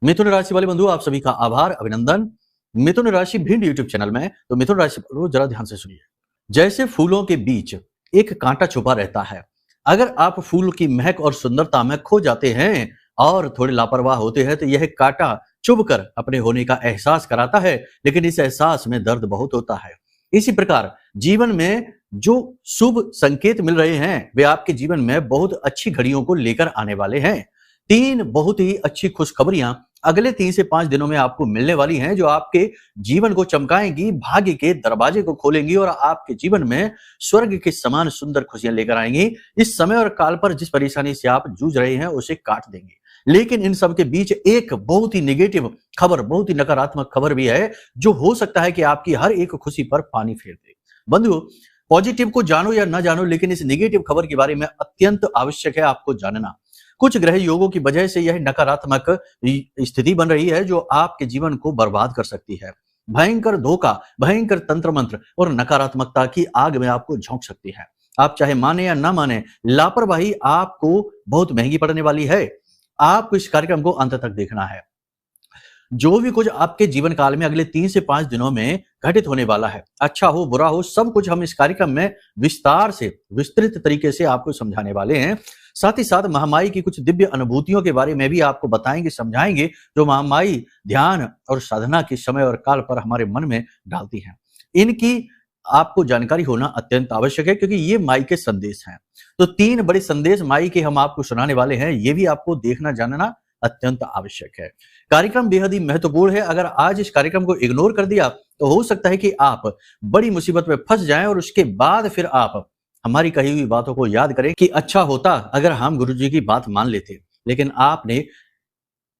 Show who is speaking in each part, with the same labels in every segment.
Speaker 1: मिथुन राशि वाले बंधु, आप सभी का आभार, अभिनंदन। मिथुन राशि भिंड यूट्यूब चैनल में, तो मिथुन राशि पर जरा ध्यान से सुनिए। जैसे फूलों के बीच एक कांटा छुपा रहता है, अगर आप फूल की महक और सुंदरता में खो जाते हैं और थोड़े लापरवाह होते हैं, तो यह कांटा चुभकर अपने होने का एहसास कराता है, लेकिन इस एहसास में दर्द बहुत होता है। इसी प्रकार जीवन में जो शुभ संकेत मिल रहे हैं, वे आपके जीवन में बहुत अच्छी घड़ियों को लेकर आने वाले हैं। 3 बहुत ही अच्छी खुशखबरियां अगले 3 से 5 दिनों में आपको मिलने वाली हैं, जो आपके जीवन को चमकाएंगी, भाग्य के दरवाजे को खोलेंगी और आपके जीवन में स्वर्ग के समान सुंदर खुशियां लेकर आएंगी। इस समय और काल पर जिस परेशानी से आप जूझ रहे हैं, उसे काट देंगे। लेकिन इन सब के बीच एक बहुत ही नेगेटिव खबर, बहुत ही नकारात्मक खबर भी है, जो हो सकता है कि आपकी हर एक खुशी पर पानी फेर दे। बंधुओं, पॉजिटिव को जानो या ना जानो, लेकिन इस नेगेटिव खबर के बारे में अत्यंत आवश्यक है आपको जानना। कुछ ग्रह योगों की वजह से यह नकारात्मक स्थिति बन रही है, जो आपके जीवन को बर्बाद कर सकती है। भयंकर धोखा, भयंकर तंत्र मंत्र और नकारात्मकता की आग में आपको झोंक सकती है। आप चाहे माने या ना माने, लापरवाही आपको बहुत महंगी पड़ने वाली है। आपको इस कार्यक्रम को अंत तक देखना है। जो भी कुछ आपके जीवन काल में अगले 3 से 5 दिनों में घटित होने वाला है, अच्छा हो बुरा हो, सब कुछ हम इस कार्यक्रम में विस्तार से, विस्तृत तरीके से आपको समझाने वाले हैं। साथ ही साथ महामाई की कुछ दिव्य अनुभूतियों के बारे में भी आपको बताएंगे, समझाएंगे, जो महामाई ध्यान और साधना के समय और काल पर हमारे मन में डालती हैं। इनकी आपको जानकारी होना अत्यंत आवश्यक है, क्योंकि ये माई के संदेश हैं। तो 3 बड़े संदेश माई के हम आपको सुनाने वाले हैं, ये भी आपको देखना जानना अत्यंत आवश्यक है। कार्यक्रम बेहद ही महत्वपूर्ण है। अगर आज इस कार्यक्रम को इग्नोर कर दिया, तो हो सकता है कि आप बड़ी मुसीबत में फंस जाएं और उसके बाद फिर आप हमारी कही हुई बातों को याद करें कि अच्छा होता अगर हम गुरुजी की बात मान लेते। लेकिन आपने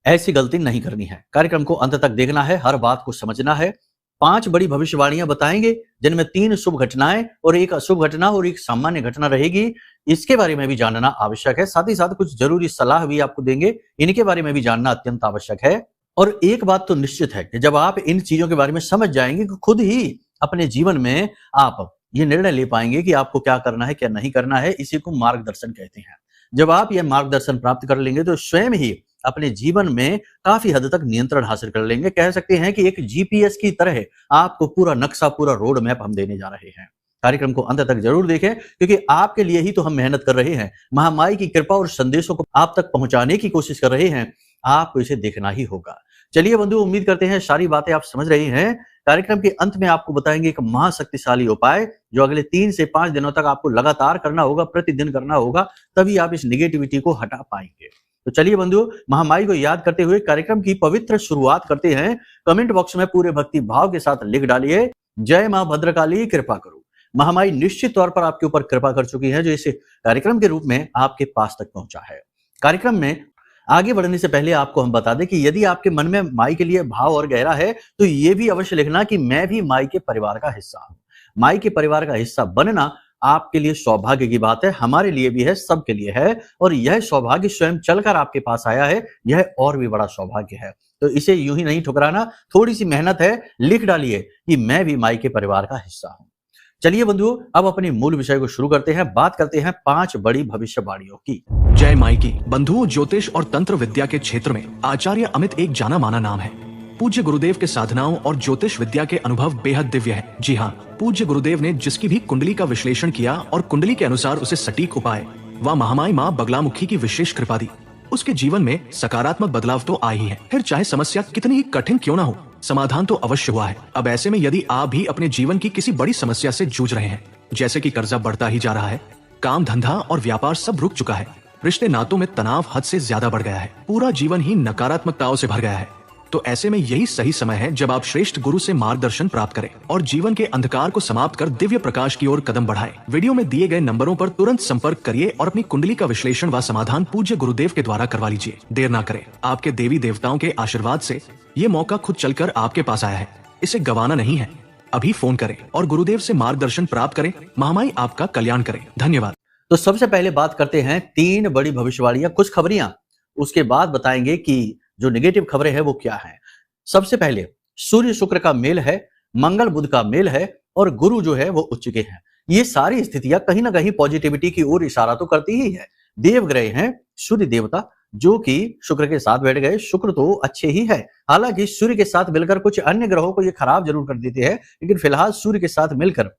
Speaker 1: ऐसी गलती नहीं करनी है। कार्यक्रम को अंत तक देखना है, हर बात को समझना है। 5 बड़ी भविष्यवाणियां बताएंगे, जिनमें 3 शुभ घटनाएं और 1 अशुभ घटना और 1 सामान्य घटना रहेगी। इसके बारे में भी जानना आवश्यक है। साथ ही साथ कुछ जरूरी सलाह भी आपको देंगे, इनके बारे में भी जानना अत्यंत आवश्यक है। और एक बात तो निश्चित है कि जब आप इन चीजों के बारे में समझ जाएंगे, तो खुद ही अपने जीवन में आप ये निर्णय ले पाएंगे कि आपको क्या करना है, क्या नहीं करना है। इसी को मार्गदर्शन कहते हैं। जब आप यह मार्गदर्शन प्राप्त कर लेंगे, तो स्वयं ही अपने जीवन में काफी हद तक नियंत्रण हासिल कर लेंगे। कह सकते हैं कि एक जीपीएस की तरह आपको पूरा नक्शा, पूरा रोड मैप हम देने जा रहे हैं। कार्यक्रम को अंत तक जरूर देखें, क्योंकि आपके लिए ही तो हम मेहनत कर रहे हैं। महामाई की कृपा और संदेशों को आप तक पहुंचाने की कोशिश कर रहे हैं। आपको इसे देखना ही होगा। चलिए बंधु, उम्मीद करते हैं सारी बातें आप समझ रहे हैं। कार्यक्रम के अंत में आपको बताएंगे एक महाशक्तिशाली उपाय, जो अगले 3 से 5 दिनों तक आपको लगातार करना होगा, प्रतिदिन करना होगा, तभी आप इस निगेटिविटी को हटा पाएंगे। तो चलिए बंधु, महामाई को याद करते हुए कार्यक्रम की पवित्र शुरुआत करते हैं। कमेंट बॉक्स में पूरे भक्ति भाव के साथ लिख डालिए, जय मां भद्रकाली कृपा करो। महामाई निश्चित तौर पर आपके ऊपर कृपा कर चुकी है, जो इस कार्यक्रम के रूप में आपके पास तक पहुंचा है। कार्यक्रम में आगे बढ़ने से पहले आपको हम बता दें कि यदि आपके मन में माई के लिए भाव और गहरा है, तो ये भी अवश्य लिखना कि मैं भी माई के परिवार का हिस्सा हूं। माई के परिवार का हिस्सा बनना आपके लिए सौभाग्य की बात है, हमारे लिए भी है, सबके लिए है। और यह सौभाग्य स्वयं चलकर आपके पास आया है, यह और भी बड़ा सौभाग्य है। तो इसे यूं ही नहीं ठुकराना, थोड़ी सी मेहनत है। लिख डालिए कि मैं भी माई के परिवार का हिस्सा हूं। चलिए बंधुओं, अब अपने मूल विषय को शुरू करते हैं। बात करते हैं 5 बड़ी भविष्यवाणियों की।
Speaker 2: जय माई की। बंधुओं, ज्योतिष और तंत्र विद्या के क्षेत्र में आचार्य अमित एक जाना माना नाम है। पूज्य गुरुदेव के साधनाओं और ज्योतिष विद्या के अनुभव बेहद दिव्य है। जी हाँ, पूज्य गुरुदेव ने जिसकी भी कुंडली का विश्लेषण किया और कुंडली के अनुसार उसे सटीक उपाय व महामाई माँ बगलामुखी की विशेष कृपा दी, उसके जीवन में सकारात्मक बदलाव तो आए ही है। फिर चाहे समस्या कितनी ही कठिन क्यों न हो, समाधान तो अवश्य हुआ है। अब ऐसे में यदि आप भी अपने जीवन की किसी बड़ी समस्या से जूझ रहे हैं, जैसे कि कर्जा बढ़ता ही जा रहा है, काम धंधा और व्यापार सब रुक चुका है, रिश्ते नातों में तनाव हद से ज्यादा बढ़ गया है, पूरा जीवन ही नकारात्मकताओं से भर गया है, तो ऐसे में यही सही समय है जब आप श्रेष्ठ गुरु से मार्गदर्शन प्राप्त करें और जीवन के अंधकार को समाप्त कर दिव्य प्रकाश की ओर कदम बढ़ाएं। वीडियो में दिए गए नंबरों पर तुरंत संपर्क करिए और अपनी कुंडली का विश्लेषण व समाधान पूज्य गुरुदेव के द्वारा करवा लीजिए। देर ना करें। आपके देवी देवताओं के आशीर्वाद से ये मौका खुद चलकर आपके पास आया है, इसे गंवाना नहीं है। अभी फोन करें और गुरुदेव से मार्गदर्शन प्राप्त करें। महामाई आपका कल्याण करें। धन्यवाद।
Speaker 1: तो सबसे पहले बात करते हैं 3 बड़ी भविष्यवाणियां, कुछ खबरियां। उसके बाद बताएंगे कि जो नेगेटिव खबरें हैं वो क्या है। सबसे पहले सूर्य शुक्र का मेल है, मंगल बुध का मेल है और गुरु जो है वो उच्च के हैं। ये सारी स्थितियां कहीं ना कहीं पॉजिटिविटी की ओर इशारा तो करती ही है। देव ग्रह हैं सूर्य देवता, जो कि शुक्र के साथ बैठ गए। शुक्र तो अच्छे ही है, हालांकि सूर्य के साथ मिलकर कुछ अन्य ग्रहों को ये खराब जरूर कर देते हैं, लेकिन फिलहाल सूर्य के साथ मिलकर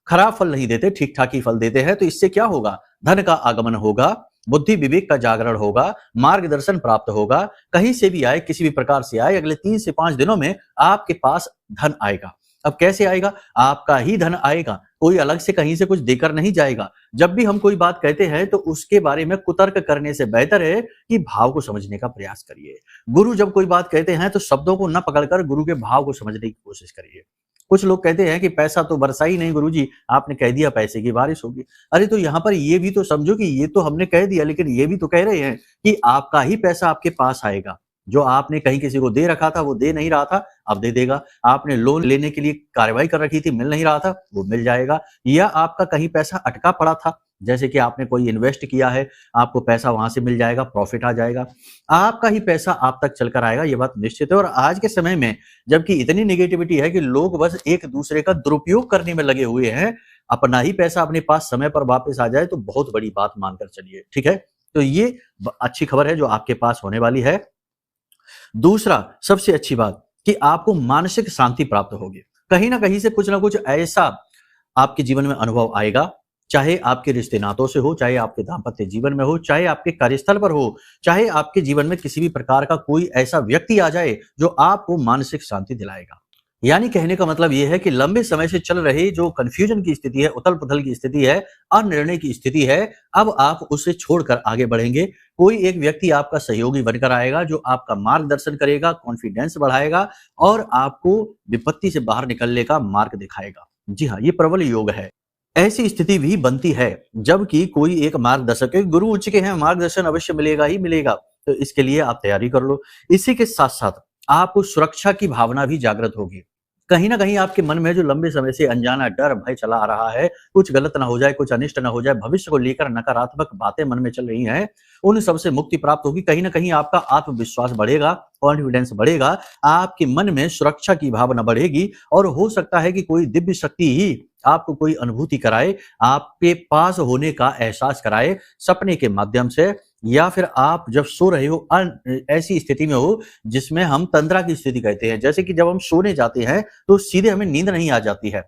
Speaker 1: खराब फल नहीं देते, ठीक ठाक ही फल देते हैं। तो इससे क्या होगा, धन का आगमन होगा, बुद्धि विवेक का जागरण होगा, मार्गदर्शन प्राप्त होगा, कहीं से भी आए, किसी भी प्रकार से आए, अगले 3 से 5 दिनों में आपके पास धन आएगा। अब कैसे आएगा, आपका ही धन आएगा, कोई अलग से कहीं से कुछ देकर नहीं जाएगा। जब भी हम कोई बात कहते हैं तो उसके बारे में कुतर्क करने से बेहतर है कि भाव को समझने का प्रयास करिए। गुरु जब कोई बात कहते हैं तो शब्दों को न पकड़कर गुरु के भाव को समझने की कोशिश करिए। कुछ लोग कहते हैं कि पैसा तो बरसा ही नहीं गुरुजी, आपने कह दिया पैसे की बारिश होगी। अरे तो यहाँ पर ये भी तो समझो कि ये तो हमने कह दिया, लेकिन ये भी तो कह रहे हैं कि आपका ही पैसा आपके पास आएगा। जो आपने कहीं किसी को दे रखा था वो दे नहीं रहा था, अब दे देगा। आपने लोन लेने के लिए कार्रवाई कर रखी थी, मिल नहीं रहा था, वो मिल जाएगा। या आपका कहीं पैसा अटका पड़ा था, जैसे कि आपने कोई इन्वेस्ट किया है, आपको पैसा वहां से मिल जाएगा, प्रॉफिट आ जाएगा, आपका ही पैसा आप तक चलकर आएगा, ये बात निश्चित है। और आज के समय में जबकि इतनी नेगेटिविटी है कि लोग बस एक दूसरे का दुरुपयोग करने में लगे हुए हैं, अपना ही पैसा अपने पास समय पर वापस आ जाए तो बहुत बड़ी बात मानकर चलिए, ठीक है। तो ये अच्छी खबर है जो आपके पास होने वाली है। दूसरा सबसे अच्छी बात कि आपको मानसिक शांति प्राप्त होगी। कहीं ना कहीं से कुछ ना कुछ ऐसा आपके जीवन में अनुभव आएगा, चाहे आपके रिश्ते नातों से हो, चाहे आपके दाम्पत्य जीवन में हो, चाहे आपके कार्यस्थल पर हो, चाहे आपके जीवन में किसी भी प्रकार का कोई ऐसा व्यक्ति आ जाए जो आपको मानसिक शांति दिलाएगा। यानी कहने का मतलब यह है कि लंबे समय से चल रही जो कंफ्यूजन की स्थिति है, उथल पुथल की स्थिति है, अनिर्णय की स्थिति है, अब आप उसे छोड़कर आगे बढ़ेंगे। कोई एक व्यक्ति आपका सहयोगी बनकर आएगा जो आपका मार्गदर्शन करेगा, कॉन्फिडेंस बढ़ाएगा और आपको विपत्ति से बाहर निकलने का मार्ग दिखाएगा। जी हाँ, ये प्रबल योग है। ऐसी स्थिति भी बनती है जबकि कोई एक मार्गदर्शक है, गुरु उच्च के हैं, मार्गदर्शन अवश्य मिलेगा ही मिलेगा। तो इसके लिए आप तैयारी कर लो। इसी के साथ साथ आपको सुरक्षा की भावना भी जागृत होगी। कहीं ना कहीं आपके मन में जो लंबे समय से अनजाना डर भय चला आ रहा है, कुछ गलत ना हो जाए, कुछ अनिष्ट ना हो जाए, भविष्य को लेकर नकारात्मक बातें मन में चल रही हैं, उन सब से मुक्ति प्राप्त होगी। कहीं ना कहीं आपका आत्मविश्वास बढ़ेगा, कॉन्फिडेंस बढ़ेगा, आपके मन में सुरक्षा की भावना बढ़ेगी और हो सकता है कि कोई दिव्य शक्ति ही आपको कोई अनुभूति कराए, आपके पास होने का एहसास कराए सपने के माध्यम से, या फिर आप जब सो रहे हो ऐसी स्थिति में हो जिसमें हम तंद्रा की स्थिति कहते हैं। जैसे कि जब हम सोने जाते हैं तो सीधे हमें नींद नहीं आ जाती है।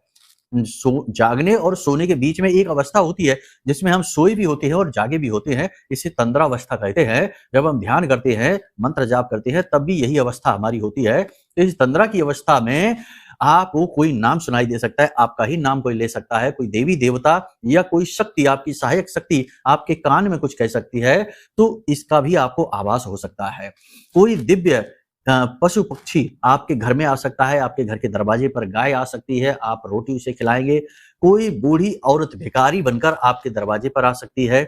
Speaker 1: जागने और सोने के बीच में एक अवस्था होती है जिसमें हम सोए भी होते हैं और जागे भी होते हैं, इसे तंद्रा अवस्था कहते हैं। जब हम ध्यान करते हैं, मंत्र जाप करते हैं, तब भी यही अवस्था हमारी होती है। तो इस तंद्रा की अवस्था में आपको कोई नाम सुनाई दे सकता है, आपका ही नाम कोई ले सकता है, कोई देवी देवता या कोई शक्ति, आपकी सहायक शक्ति आपके कान में कुछ कह सकती है, तो इसका भी आपको आभास हो सकता है। कोई दिव्य पशु पक्षी आपके घर में आ सकता है, आपके घर के दरवाजे पर गाय आ सकती है, आप रोटी उसे खिलाएंगे। कोई बूढ़ी औरत भिखारी बनकर आपके दरवाजे पर आ सकती है,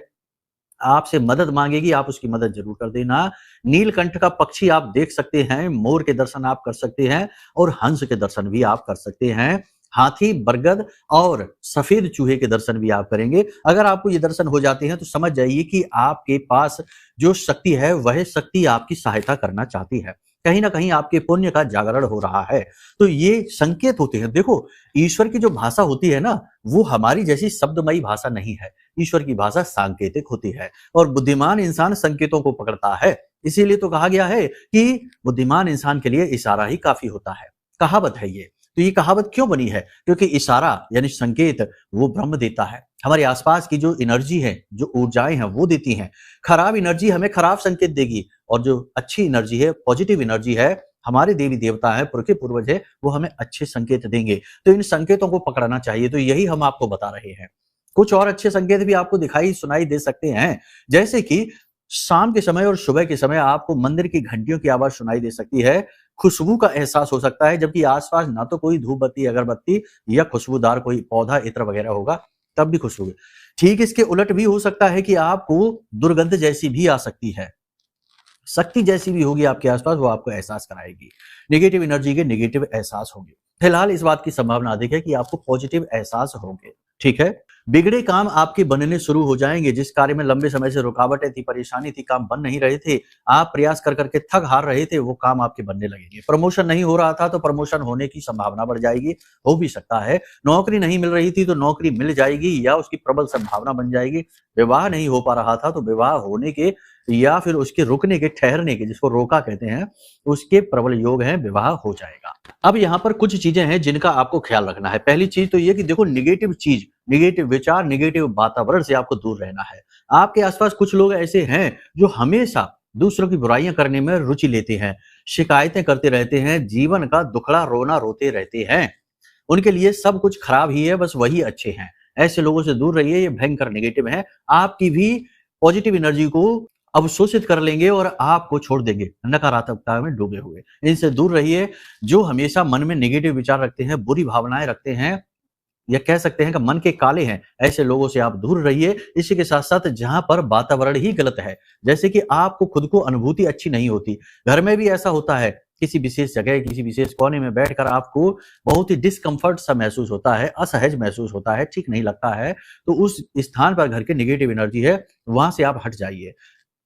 Speaker 1: आपसे मदद मांगेगी, आप उसकी मदद जरूर कर देना। नीलकंठ का पक्षी आप देख सकते हैं, मोर के दर्शन आप कर सकते हैं और हंस के दर्शन भी आप कर सकते हैं। हाथी, बरगद और सफेद चूहे के दर्शन भी आप करेंगे। अगर आपको ये दर्शन हो जाते हैं तो समझ जाइए कि आपके पास जो शक्ति है वह शक्ति आपकी सहायता करना चाहती है। कहीं ना कहीं आपके पुण्य का जागरण हो रहा है। तो ये संकेत होते हैं। देखो, ईश्वर की जो भाषा होती है ना, वो हमारी जैसी शब्दमयी भाषा नहीं है। ईश्वर की भाषा सांकेतिक होती है और बुद्धिमान इंसान संकेतों को पकड़ता है। इसीलिए तो कहा गया है कि बुद्धिमान इंसान के लिए इशारा ही काफी होता है। कहावत है ये। तो ये कहावत क्यों बनी है? क्योंकि इशारा यानी संकेत वो ब्रह्म देता है। हमारे आसपास की जो एनर्जी है, जो ऊर्जाएं हैं, वो देती हैं। खराब एनर्जी हमें खराब संकेत देगी और जो अच्छी एनर्जी है, पॉजिटिव एनर्जी है, हमारे देवी देवता है, पुरखे पूर्वज है, वो हमें अच्छे संकेत देंगे। तो इन संकेतों को पकड़ना चाहिए। तो यही हम आपको बता रहे हैं। कुछ और अच्छे संकेत भी आपको दिखाई सुनाई दे सकते हैं, जैसे कि शाम के समय और सुबह के समय आपको मंदिर की घंटियों की आवाज सुनाई दे सकती है। खुशबू का एहसास हो सकता है, जबकि आसपास ना तो कोई धूप बत्ती, अगरबत्ती या खुशबूदार कोई पौधा, इत्र वगैरह होगा, तब भी खुशबू। ठीक इसके उलट भी हो सकता है कि आपको दुर्गंध जैसी भी आ सकती है। शक्ति जैसी भी होगी आपके आसपास, वो आपको एहसास कराएगी। नेगेटिव एनर्जी के नेगेटिव एहसास होंगे। फिलहाल इस बात की संभावना अधिक है कि आपको पॉजिटिव एहसास होंगे। ठीक है। बिगड़े काम आपके बनने शुरू हो जाएंगे। जिस कार्य में लंबे समय से रुकावटें थी, परेशानी थी, काम बन नहीं रहे थे, आप प्रयास कर करके थक हार रहे थे, वो काम आपके बनने लगेंगे। प्रमोशन नहीं हो रहा था तो प्रमोशन होने की संभावना बढ़ जाएगी, हो भी सकता है। नौकरी नहीं मिल रही थी तो नौकरी मिल जाएगी या उसकी प्रबल संभावना बन जाएगी। विवाह नहीं हो पा रहा था तो विवाह होने के या फिर उसके रुकने के, ठहरने के, जिसको रोका कहते हैं, उसके प्रबल योग हैं, विवाह हो जाएगा। अब यहाँ पर कुछ चीजें हैं जिनका आपको ख्याल रखना है। पहली चीज तो ये कि देखो, नेगेटिव चीज, नेगेटिव विचार, नेगेटिव वातावरण से आपको दूर रहना है। आपके आसपास कुछ लोग ऐसे हैं जो हमेशा दूसरों की बुराइयां करने में रुचि लेते हैं, शिकायतें करते रहते हैं, जीवन का दुखड़ा रोना रोते रहते हैं। उनके लिए सब कुछ खराब ही है, बस वही अच्छे हैं। ऐसे लोगों से दूर रहिए, ये भयंकर नेगेटिव है। आपकी भी पॉजिटिव एनर्जी को अवशोषित कर लेंगे और आपको छोड़ देंगे नकारात्मकता में डूबे हुए। इनसे दूर रहिए। जो हमेशा मन में नेगेटिव विचार रखते हैं, बुरी भावनाएं रखते हैं, या कह सकते हैं कि मन के काले हैं, ऐसे लोगों से आप दूर रहिए। इसी के साथ साथ जहां पर वातावरण ही गलत है, जैसे कि आपको खुद को अनुभूति अच्छी नहीं होती, घर में भी ऐसा होता है, किसी विशेष जगह, किसी विशेष कोने में बैठकर आपको बहुत ही डिस्कम्फर्ट सा महसूस होता है, असहज महसूस होता है, ठीक नहीं लगता है, तो उस स्थान पर घर की नेगेटिव एनर्जी है, वहां से आप हट जाइए।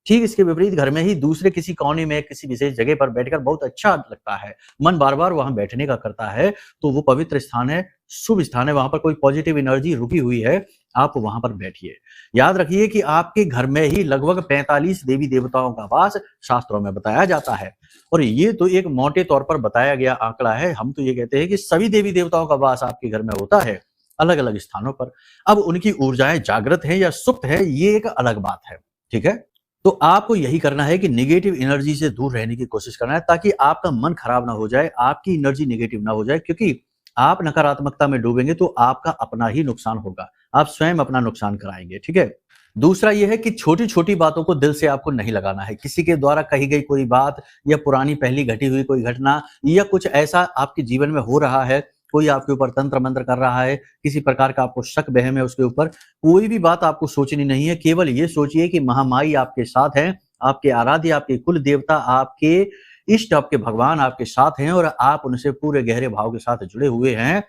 Speaker 1: ठीक इसके विपरीत घर में ही दूसरे किसी कोने में, किसी विशेष जगह पर बैठकर बहुत अच्छा लगता है, मन बार-बार वहां बैठने का करता है, तो वो पवित्र स्थान है, शुभ स्थान है, वहां पर कोई पॉजिटिव एनर्जी रुकी हुई है, आप वहां पर बैठिए। याद रखिए कि आपके घर में ही लगभग 45 देवी देवताओं का वास शास्त्रों में बताया जाता है, और ये तो एक मोटे तौर पर बताया गया आंकड़ा है। हम तो ये कहते हैं कि सभी देवी देवताओं का वास आपके घर में होता है, अलग अलग स्थानों पर। अब उनकी ऊर्जाएं जागृत है या सुप्त है, ये एक अलग बात है। ठीक है, तो आपको यही करना है कि नेगेटिव एनर्जी से दूर रहने की कोशिश करना है, ताकि आपका मन खराब ना हो जाए, आपकी एनर्जी नेगेटिव ना हो जाए, क्योंकि आप नकारात्मकता में डूबेंगे तो आपका अपना ही नुकसान होगा, आप स्वयं अपना नुकसान कराएंगे। ठीक है, दूसरा यह है कि छोटी छोटी बातों को दिल से आपको नहीं लगाना है। किसी के द्वारा कही गई कोई बात, या पुरानी पहली घटी हुई कोई घटना, या कुछ ऐसा आपके जीवन में हो रहा है, कोई आपके ऊपर तंत्र मंत्र कर रहा है, किसी प्रकार का आपको शक वहम है उसके ऊपर, कोई भी बात आपको सोचनी नहीं है। केवल ये सोचिए कि महामाई आपके साथ हैं, आपके आराध्य, आपके कुल देवता, आपके इष्ट, आपके भगवान आपके साथ हैं, और आप उनसे पूरे गहरे भाव के साथ जुड़े हुए हैं।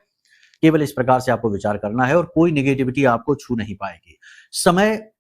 Speaker 1: केवल इस प्रकार से आपको विचार करना है, और कोई नेगेटिविटी आपको छू नहीं पाएगी। समय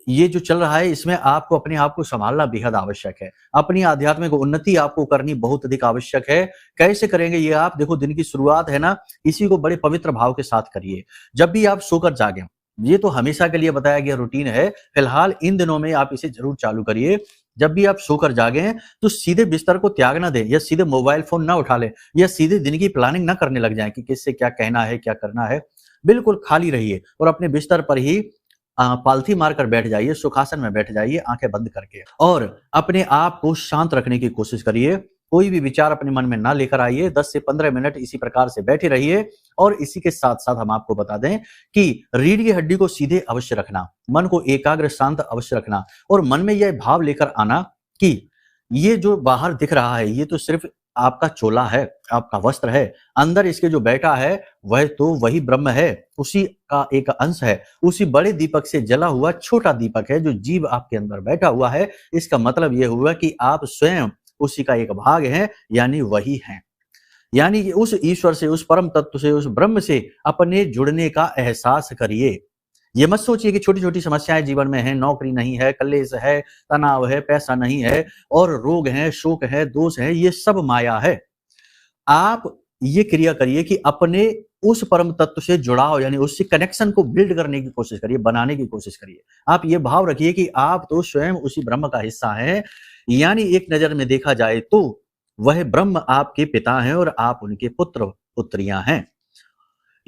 Speaker 1: ये जो चल रहा है, इसमें आपको अपने आप को संभालना बेहद आवश्यक है। अपनी आध्यात्मिक उन्नति आपको करनी बहुत अधिक आवश्यक है। कैसे करेंगे ये आप? देखो, दिन की शुरुआत है ना, इसी को बड़े पवित्र भाव के साथ करिए। जब भी आप सोकर जागें, ये तो हमेशा के लिए बताया गया रूटीन है, फिलहाल इन दिनों में आप इसे जरूर चालू करिए। जब भी आप सोकर जागें तो सीधे बिस्तर को त्याग ना दें, या सीधे मोबाइल फोन ना उठा लें, या सीधे दिन की प्लानिंग ना करने लग जाएं कि किससे क्या कहना है, क्या करना है। बिल्कुल खाली रहिए और अपने बिस्तर पर ही पालथी मारकर बैठ जाइए, सुखासन में बैठ जाइए, आंखें बंद करके, और अपने आप को शांत रखने की कोशिश करिए। कोई भी विचार अपने मन में ना लेकर आइए। 10 से 15 मिनट इसी प्रकार से बैठे रहिए। और इसी के साथ साथ हम आपको बता दें कि रीढ़ की हड्डी को सीधे अवश्य रखना, मन को एकाग्र शांत अवश्य रखना, और मन में यह भाव लेकर आना कि ये जो बाहर दिख रहा है, ये तो सिर्फ आपका चोला है, आपका वस्त्र है, अंदर इसके जो बैठा है वह तो वही ब्रह्म है, उसी का एक अंश है, उसी बड़े दीपक से जला हुआ छोटा दीपक है जो जीव आपके अंदर बैठा हुआ है। इसका मतलब यह हुआ कि आप स्वयं उसी का एक भाग हैं, यानी वही हैं। यानी कि उस ईश्वर से, उस परम तत्व से, उस ब्रह्म से अपने जुड़ने का एहसास करिए। ये मत सोचिए कि छोटी छोटी समस्याएं जीवन में हैं, नौकरी नहीं है, कलेश है, तनाव है, पैसा नहीं है, और रोग है, शोक है, दोष है, ये सब माया है। आप ये क्रिया करिए कि अपने उस परम तत्व से जुड़ाव, यानी उससे कनेक्शन को बिल्ड करने की कोशिश करिए, बनाने की कोशिश करिए। आप ये भाव रखिए कि आप तो स्वयं उसी ब्रह्म का हिस्सा हैं, यानी एक नजर में देखा जाए तो वह ब्रह्म आपके पिता हैं और आप उनके पुत्र पुत्रियां हैं।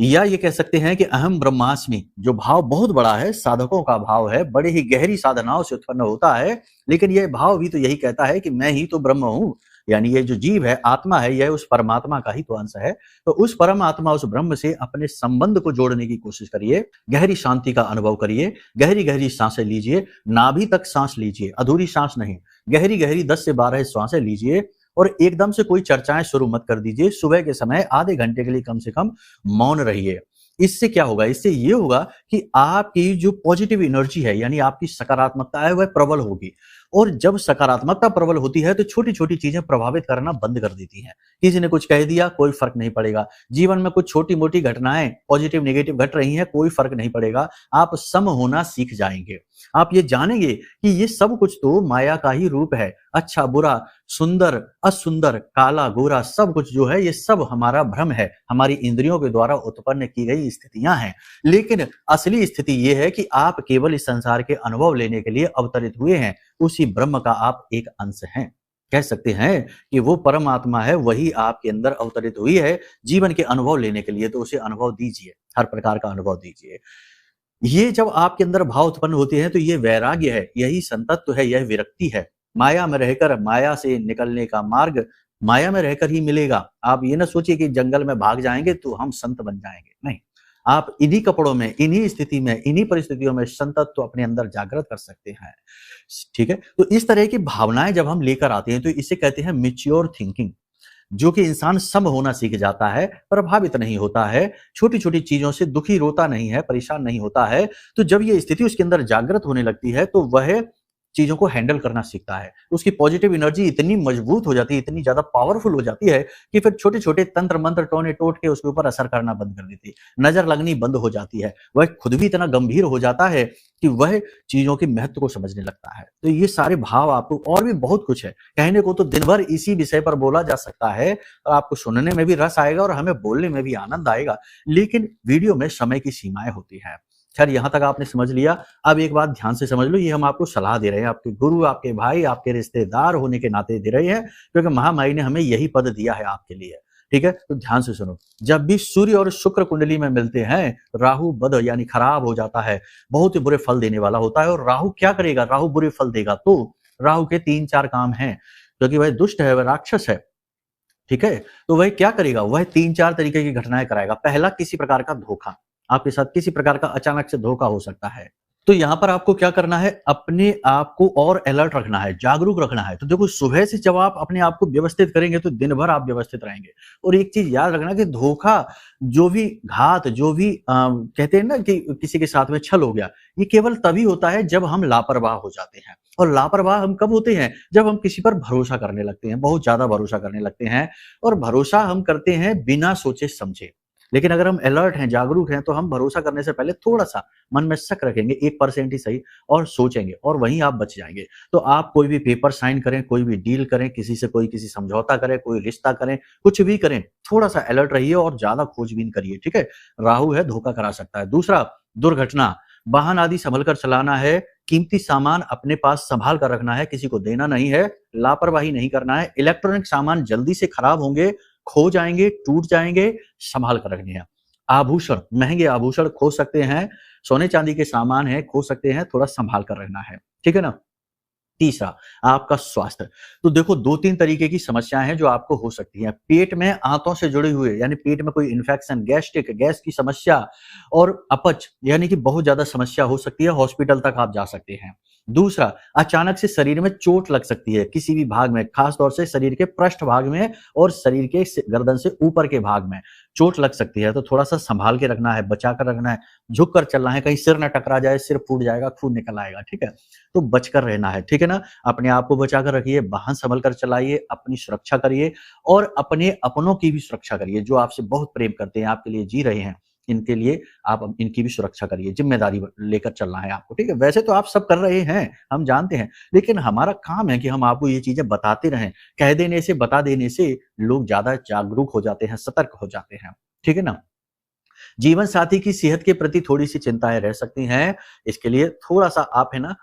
Speaker 1: या ये कह सकते हैं कि अहम ब्रह्मास्मि, जो भाव बहुत बड़ा है, साधकों का भाव है, बड़े ही गहरी साधनाओं से उत्पन्न होता है, लेकिन यह भाव भी तो यही कहता है कि मैं ही तो ब्रह्म हूं। यानी ये जो जीव है, आत्मा है, यह उस परमात्मा का ही तो अंश है। तो उस परमात्मा, उस ब्रह्म से अपने संबंध को जोड़ने की कोशिश करिए। गहरी शांति का अनुभव करिए, गहरी गहरी सांसें लीजिए, नाभि तक सांस लीजिए, अधूरी सांस नहीं, गहरी गहरी 10 से 12 सांसें लीजिए, और एकदम से कोई चर्चाएं शुरू मत कर दीजिए। सुबह के समय आधे घंटे के लिए कम से कम मौन रहिए। इससे क्या होगा? इससे ये होगा कि आपकी जो पॉजिटिव एनर्जी है, यानी आपकी सकारात्मकता है, वह प्रबल होगी। और जब सकारात्मकता प्रबल होती है तो छोटी छोटी चीजें प्रभावित करना बंद कर देती हैं। किसी ने कुछ कह दिया, कोई फर्क नहीं पड़ेगा। जीवन में कुछ छोटी मोटी घटनाएं पॉजिटिव नेगेटिव घट रही हैं, कोई फर्क नहीं पड़ेगा। आप सम होना सीख जाएंगे। आप ये जानेंगे कि ये सब कुछ तो माया का ही रूप है। अच्छा बुरा, सुंदर असुंदर, काला गोरा, सब कुछ जो है ये सब हमारा भ्रम है, हमारी इंद्रियों के द्वारा उत्पन्न की गई स्थितियां हैं। लेकिन असली स्थिति ये है कि आप केवल इस संसार के अनुभव लेने के लिए अवतरित हुए हैं, उसी ब्रह्म का आप एक अंश हैं। कह सकते हैं कि वो परमात्मा है, वही आपके अंदर अवतरित हुई है जीवन के अनुभव लेने के लिए, तो उसे अनुभव दीजिए, हर प्रकार का अनुभव दीजिए। ये जब आपके अंदर भाव उत्पन्न होते हैं तो ये वैराग्य है, यही संतत्व है, यह विरक्ति है। माया में रहकर माया से निकलने का मार्ग माया में रहकर ही मिलेगा। आप ये ना सोचिए कि जंगल में भाग जाएंगे तो हम संत बन जाएंगे, नहीं। आप इन्हीं कपड़ों में, इन्हीं स्थिति में, इन्हीं परिस्थितियों में संतत्व अपने अंदर जागृत कर सकते हैं। ठीक है, तो इस तरह की भावनाएं जब हम लेकर आते हैं तो इसे कहते हैं मैच्योर थिंकिंग, जो कि इंसान सम होना सीख जाता है, प्रभावित नहीं होता है, छोटी-छोटी चीजों से दुखी रोता नहीं है, परेशान नहीं होता है। तो जब ये स्थिति उसके अंदर जागृत होने लगती है तो वह चीजों को हैंडल करना सीखता है। उसकी पॉजिटिव एनर्जी इतनी मजबूत हो जाती है, इतनी ज्यादा पावरफुल हो जाती है कि फिर छोटे-छोटे तंत्र मंत्र टोने टोट के उसके ऊपर असर करना बंद कर देती है। नजर लगनी बंद हो जाती है। वह खुद भी इतना गंभीर हो जाता है कि वह चीजों के महत्व को समझने लगता है। तो ये सारे भाव आपको, और भी बहुत कुछ है कहने को, तो दिन भर इसी विषय पर बोला जा सकता है और आपको सुनने में भी रस आएगा और हमें बोलने में भी आनंद आएगा, लेकिन वीडियो में समय की सीमाएं होती है। खैर, यहां तक आपने समझ लिया। अब एक बात ध्यान से समझ लो, ये हम आपको सलाह दे रहे हैं, आपके गुरु, आपके भाई, आपके रिश्तेदार होने के नाते दे रहे हैं, क्योंकि महामाई ने हमें यही पद दिया है आपके लिए। ठीक है, तो ध्यान से सुनो। जब भी सूर्य और शुक्र कुंडली में मिलते हैं, राहु बद यानी खराब हो जाता है, बहुत ही बुरे फल देने वाला होता है। और राहु क्या करेगा? राहु बुरे फल देगा। तो राहु के 3-4 काम हैं, क्योंकि वह दुष्ट है, वह राक्षस है। ठीक है, तो वह क्या करेगा? वह 3-4 तरीके की घटनाएं कराएगा। पहला, किसी प्रकार का धोखा, आपके साथ किसी प्रकार का अचानक से धोखा हो सकता है। तो यहां पर आपको क्या करना है? अपने आप को और अलर्ट रखना है, जागरूक रखना है। तो देखो, सुबह से जब आप अपने आप को व्यवस्थित करेंगे तो दिन भर आप व्यवस्थित रहेंगे। और एक चीज याद रखना कि धोखा, जो भी घात, जो भी कहते हैं ना कि किसी के साथ में छल हो गया, ये केवल तभी होता है जब हम लापरवाह हो जाते हैं। और लापरवाह हम कब होते हैं? जब हम किसी पर भरोसा करने लगते हैं, बहुत ज्यादा भरोसा करने लगते हैं। और भरोसा हम करते हैं बिना सोचे समझे। लेकिन अगर हम अलर्ट हैं, जागरूक हैं, तो हम भरोसा करने से पहले थोड़ा-सा मन में शक रखेंगे, 1% ही सही, और सोचेंगे, और वहीं आप बच जाएँगे। तो आप कोई भी पेपर साइन करें, कोई भी डील करें, किसी से कोई किसी समझौता करे, कोई रिश्ता करें, कुछ भी करें, थोड़ा-सा अलर्ट रहिए और ज़्यादा खोजबीन करिए, ठीक है? राहु है, धोखा करा सकता है। दूसरा, दुर्घटना, वाहन आदि संभल कर चलाना है, कीमती सामान अपने पास संभाल कर रखना है, किसी को देना नहीं है, लापरवाही नहीं करना है। इलेक्ट्रॉनिक सामान जल्दी से खराब होंगे, खो जाएँगे, टूट जाएँगे, संभाल कर रखने हैं। आभूषण, महँगे आभूषण खो सकते हैं, सोने-चांदी के सामान हैं, खो सकते हैं, थोड़ा संभाल कर रखना है। ठीक है ना? तीसरा, आपका स्वास्थ्य। तो देखो, 2-3 तरीके की समस्याएँ हैं जो आपको हो सकती हैं। पेट में आंतों से जुड़े हुए, यानी पेट में कोई इन्फेक्शन, गैस्ट्रिक, गैस की समस्या और अपच, यानी कि बहुत ज़्यादा समस्या हो सकती है, हॉस्पिटल तक आप जा सकते हैं। दूसरा, अचानक से शरीर में चोट लग सकती है, किसी भी भाग में, खास तौर से शरीर के पृष्ठ भाग में और शरीर के गर्दन से ऊपर के भाग में चोट लग सकती है, तो थोड़ा-सा संभाल के रखना है, बचा कर रखना है, झुक कर चलना है, कहीं सिर ना टकरा जाए, सिर फूट जाएगा, खून निकल आएगा, ठीक है? तो बचकर रहना है, ठीक है ना? अपने आप को बचा कर रखिए, वाहन संभल कर चलाइए, अपनी सुरक्षा करिए और अपने अपनों की भी सुरक्षा करिए, जो आपसे बहुत प्रेम करते हैं, आपके लिए जी रहे हैं, इनके लिए आप इनकी भी सुरक्षा करिए, ज़िम्मेदारी लेकर चलना है आपको, ठीक है? वैसे तो आप सब कर रहे हैं, हम जानते हैं, लेकिन हमारा काम है कि हम आपको ये चीज़ें बताते रहें। कह देने से, बता देने से लोग ज़्यादा जागरूक हो जाते हैं, सतर्क हो जाते हैं, ठीक है ना? जीवन साथी की सेहत के प्रति थोड़ी-सी चिंताएँ रह सकती हैं, इसके लिए थोड़ा-सा आप है ना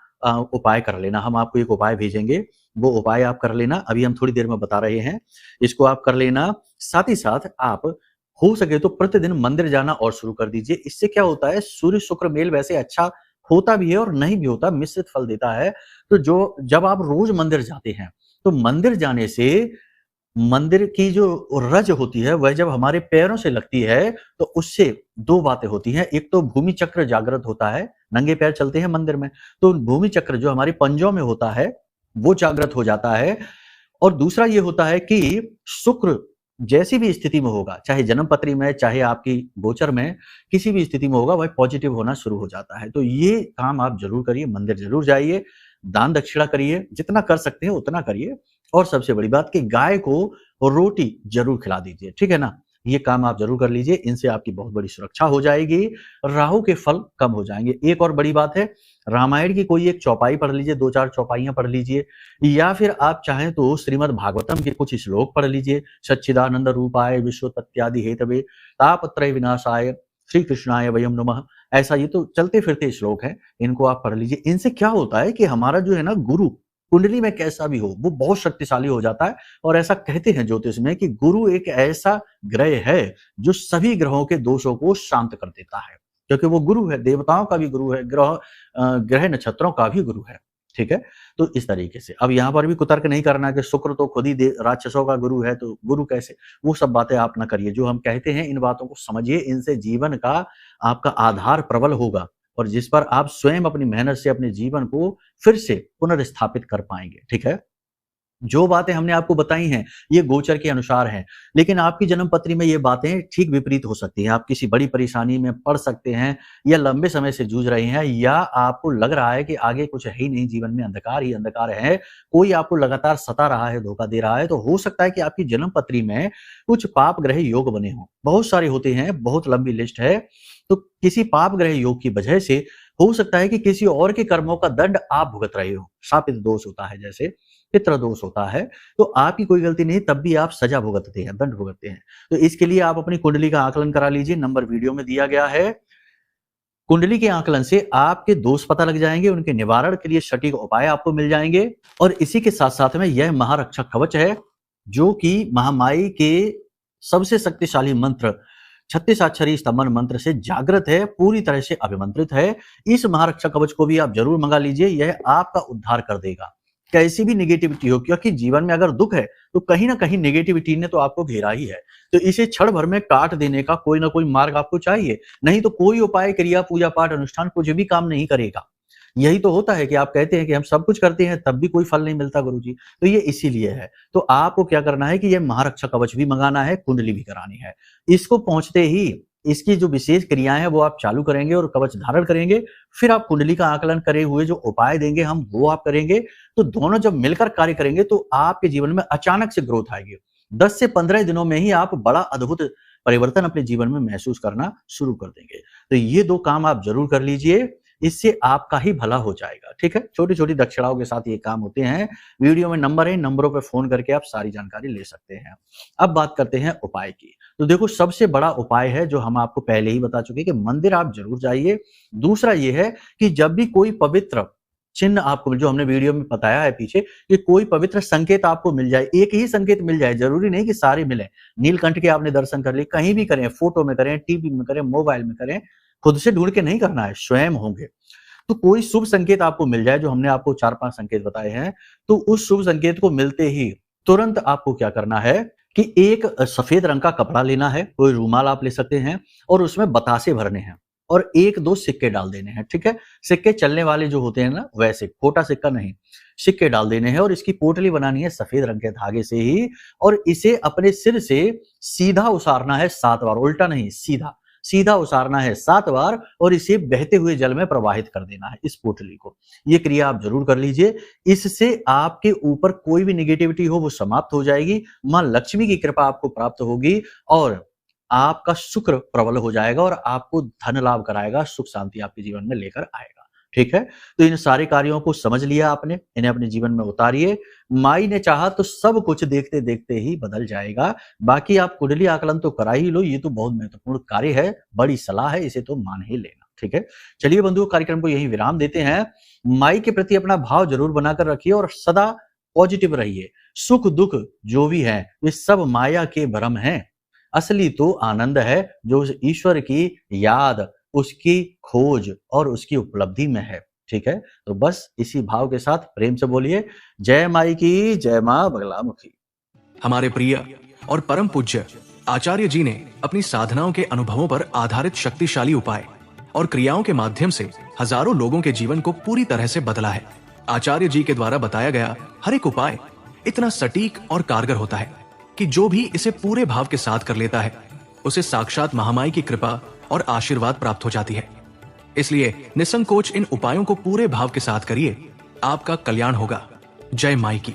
Speaker 1: उपाय कर लेना। हम आपको एक उपाय भेजेंगे, वो उपाय आप कर लेना, अभी हम थोड़ी देर में बता रहे हैं, इसको आप कर लेना। साथ ही साथ आप हो सके तो प्रतिदिन मंदिर जाना और शुरू कर दीजिए। इससे क्या होता है, सूर्य-शुक्र मेल वैसे अच्छा होता भी है और नहीं भी होता, मिश्रित फल देता है। तो जब आप रोज़ मंदिर जाते हैं, तो मंदिर जाने से मंदिर की जो रज होती है, वह जब हमारे पैरों से लगती है, तो उससे 2 बातें होती हैं। एक तो भूमि चक्र जागृत होता है, नंगे पैर चलते हैं मंदिर में, तो भूमि चक्र जो हमारे पंजों में होता है, वो जागृत हो जाता है। और दूसरा ये होता है कि शुक्र जैसी भी स्थिति में होगा, चाहे जन्मपत्री में, चाहे आपकी गोचर में, किसी भी स्थिति में होगा, वह पॉजिटिव होना शुरू हो जाता है। तो ये काम आप ज़रूर करिए, मंदिर ज़रूर जाइए, दान दक्षिणा करिए, जितना कर सकते हैं उतना करिए। और सबसे बड़ी बात कि गाय को रोटी ज़रूर खिला दीजिए, ठीक है ना? ये काम आप जरूर कर लीजिए, इनसे आपकी बहुत बड़ी सुरक्षा हो जाएगी, राहु के फल कम हो जाएंगे। एक और बड़ी बात है, रामायण की कोई एक चौपाई पढ़ लीजिए, 2-4 चौपाइयां पढ़ लीजिए, या फिर आप चाहें तो श्रीमद् भागवतम के कुछ श्लोक पढ़ लीजिए। सच्चिदानंद रूपाय विश्वोत्पत्त्यादि हेतवे तापत्रय विनाशाय श्री कृष्णाय वयम नमः, ऐसा ये तो चलते फिरते श्लोक हैं, इनको आप पढ़ लीजिए। इनसे क्या होता है कि हमारा जो है ना गुरु कुंडली में कैसा भी हो वो बहुत शक्तिशाली हो जाता है। और ऐसा कहते हैं ज्योतिष में कि गुरु एक ऐसा ग्रह है जो सभी ग्रहों के दोषों को शांत कर देता है, क्योंकि वो गुरु है, देवताओं का भी गुरु है, ग्रह नक्षत्रों का भी गुरु है। ठीक है, तो इस तरीके से अब यहाँ पर भी कुतर्क नहीं करना कि शुक्र तो खुद ही राक्षसों का गुरु है, तो गुरु कैसे, वो सब बातें आप ना करिए। जो हम कहते हैं इन बातों को समझिए, इनसे जीवन का आपका आधार प्रबल होगा और जिस पर आप स्वयं अपनी मेहनत से अपने जीवन को फिर से पुनर्स्थापित कर पाएंगे। ठीक है, जो बातें हमने आपको बताई हैं ये गोचर के अनुसार हैं, लेकिन आपकी जन्म पत्री में ये बातें ठीक विपरीत हो सकती हैं। आप किसी बड़ी परेशानी में पड़ सकते हैं, या लंबे समय से जूझ रहे हैं, या आपको लग रहा है कि आगे कुछ है ही नहीं, जीवन में अंधकार ही अंधकार है, कोई आपको लगातार सता रहा है, धोखा दे रहा है, तो हो सकता है कि आपकी जन्म पत्री में कुछ पाप ग्रह योग बने हों। बहुत सारे होते हैं, बहुत लंबी लिस्ट है। तो किसी पाप ग्रह योग की वजह से हो सकता है कि किसी और के कर्मों का दंड आप भुगत रहे हो। शापित दोष होता है, जैसे पितृ दोष होता है, तो आपकी कोई गलती नहीं, तब भी आप सजा भुगतते हैं, दंड भुगतते हैं। तो इसके लिए आप अपनी कुंडली का आकलन करा लीजिए, नंबर वीडियो में दिया गया है। कुंडली के आकलन से आपके दोष पता लग जाएंगे, उनके निवारण के लिए सटीक उपाय आपको मिल जाएंगे। और इसी के साथ साथ में यह महारक्षक कवच है, जो कि महामाई के सबसे शक्तिशाली मंत्र 36 अक्षरी स्तंभन मंत्र से जागृत है, पूरी तरह से अभिमंत्रित है। इस महारक्षक कवच को भी आप जरूर मंगा लीजिए, यह आपका उद्धार कर देगा कैसी भी निगेटिविटी हो, क्योंकि जीवन में अगर दुख है तो कहीं ना कहीं निगेटिविटी ने तो आपको घेरा ही है। तो इसे क्षण भर में काट देने का कोई ना कोई मार्ग आपको चाहिए, नहीं तो कोई उपाय, क्रिया, पूजा पाठ, अनुष्ठान कुछ भी काम नहीं करेगा। यही तो होता है कि आप कहते हैं कि हम सब कुछ करते हैं तब भी कोई फल नहीं मिलता गुरुजी, तो ये इसीलिए है। तो आपको क्या करना है कि ये महारक्षक कवच भी मंगाना है, कुंडली भी करानी है। इसको पहुंचते ही इसकी जो विशेष क्रियाएं हैं वो आप चालू करेंगे और कवच धारण करेंगे, फिर आप कुंडली का आकलन करे हुए जो उपाय देंगे हम वो आप करेंगे। तो दोनों जब मिलकर कार्य करेंगे तो आपके जीवन में अचानक से ग्रोथ आएगी। 10 से 15 दिनों में ही आप बड़ा अद्भुत परिवर्तन अपने जीवन में महसूस करना शुरू कर देंगे। तो ये 2 काम आप जरूर कर लीजिए, इससे आपका ही भला हो जाएगा। ठीक है, छोटी छोटी दक्षिणाओं के साथ ये काम होते हैं। वीडियो में नंबर है, नंबरों पर फोन करके आप सारी जानकारी ले सकते हैं। अब बात करते हैं उपाय की। तो देखो, सबसे बड़ा उपाय है जो हम आपको पहले ही बता चुके कि मंदिर आप जरूर जाइए। दूसरा ये है कि जब भी कोई पवित्र चिन्ह आपको, जो हमने वीडियो में बताया है पीछे, कि कोई पवित्र संकेत आपको मिल जाए, एक ही संकेत मिल जाए, जरूरी नहीं कि सारे मिले। नीलकंठ के आपने दर्शन कर लिए, कहीं भी करें, फोटो में करें, टीवी में करें, मोबाइल में करें, खुद से ढूंढ के नहीं करना है, स्वयं होंगे। तो कोई शुभ संकेत आपको मिल जाए, जो हमने आपको 4-5 संकेत बताए हैं, तो उस शुभ संकेत को मिलते ही तुरंत आपको क्या करना है कि एक सफेद रंग का कपड़ा लेना है, कोई रूमाल आप ले सकते हैं, और उसमें बतासे भरने हैं और 1-2 सिक्के डाल देने हैं। ठीक है, सिक्के चलने वाले जो होते हैं ना, वैसे खोटा सिक्का नहीं, सिक्के डाल देने हैं। और इसकी पोटली बनानी है सफेद रंग के धागे से ही, और इसे अपने सिर से सीधा उसारना है 7 बार, उल्टा नहीं, सीधा सीधा उसारना है 7 बार, और इसे बहते हुए जल में प्रवाहित कर देना है, इस पोटली को। ये क्रिया आप जरूर कर लीजिए, इससे आपके ऊपर कोई भी निगेटिविटी हो वो समाप्त हो जाएगी, मां लक्ष्मी की कृपा आपको प्राप्त होगी, और आपका शुक्र प्रबल हो जाएगा और आपको धन लाभ कराएगा, सुख शांति आपके जीवन में लेकर आएगा। ठीक है, तो इन सारे कार्यों को समझ लिया आपने, इन्हें अपने जीवन में उतारिए। माई ने चाहा तो सब कुछ देखते देखते ही बदल जाएगा। बाकी आप कुंडली आकलन तो करा ही लो, ये तो बहुत महत्वपूर्ण कार्य है, बड़ी सलाह है, इसे तो मान ही लेना। ठीक है, चलिए बंधुओं, कार्यक्रम को यही विराम देते हैं। माई के प्रति अपना भाव जरूर बनाकर रखिए और सदा पॉजिटिव रहिए। सुख दुख जो भी है वे सब माया के भ्रम हैं, असली तो आनंद है जो उस ईश्वर की याद, उसकी खोज और उसकी उपलब्धि में है। ठीक है, तो बस इसी भाव के साथ प्रेम से बोलिए, जय माई की, जय मां बगलामुखी।
Speaker 2: हमारे प्रिय और परम पूज्य आचार्य जी ने अपनी साधनाओं के अनुभवों पर आधारित शक्तिशाली उपाय और क्रियाओं के माध्यम से हजारों लोगों के जीवन को पूरी तरह से बदला है। आचार्य जी के द्वारा बताया गया हर एक उपाय इतना सटीक और कारगर होता है कि जो भी इसे पूरे भाव के साथ कर लेता है, उसे साक्षात महामाई की कृपा और आशीर्वाद प्राप्त हो जाती है। इसलिए निसंकोच इन उपायों को पूरे भाव के साथ करिए, आपका कल्याण होगा। जय माई की।